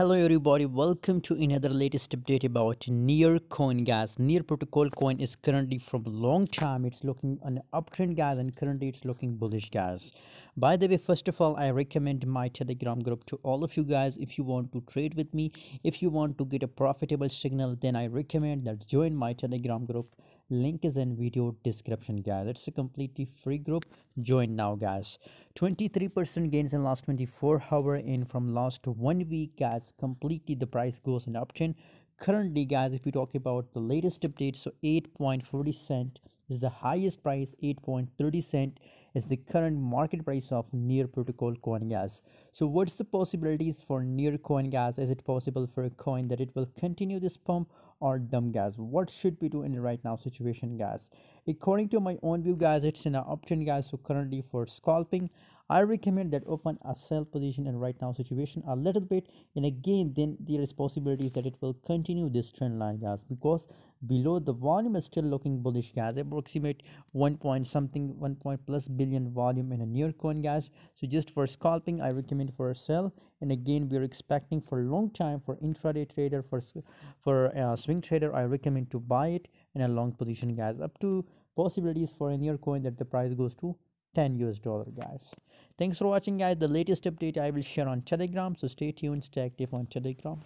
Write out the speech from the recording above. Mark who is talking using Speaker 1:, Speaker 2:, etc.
Speaker 1: Hello everybody, welcome to another latest update about nearcoin guys. Near protocol coin is currently from a long time it's looking on an uptrend guys, and currently it's looking bullish guys. By the way, first of all, I recommend my Telegram group to all of you guys. If you want to trade with me, if you want to get a profitable signal, then I recommend that join my Telegram group. Link is in video description guys. It's a completely free group. Join now guys. 23% gains in last 24 hours, in from last 1 week guys. Completely the price goes in uptrend. Currently guys, if we talk about the latest update, so 8.40 cent is the highest price. 8.30 cent is the current market price of near protocol coin guys. So what's the possibilities for near coin guys? Is it possible for a coin that it will continue this pump or dump guys? What should we do in the right now situation guys? According to my own view guys, it's in an uptrend guys. So currently for scalping, I recommend that open a sell position in right now situation a little bit, and again then there is possibilities that it will continue this trend line guys, because below the volume is still looking bullish guys. Approximate 1 point something 1 point plus billion volume in a near coin guys. So just for scalping, I recommend for a sell, and again we are expecting for a long time for intraday trader, for swing trader, I recommend to buy it in a long position guys, up to possibilities for a near coin that the price goes to $10 guys. Thanks for watching guys. The latest update I will share on Telegram, so stay tuned, stay active on Telegram.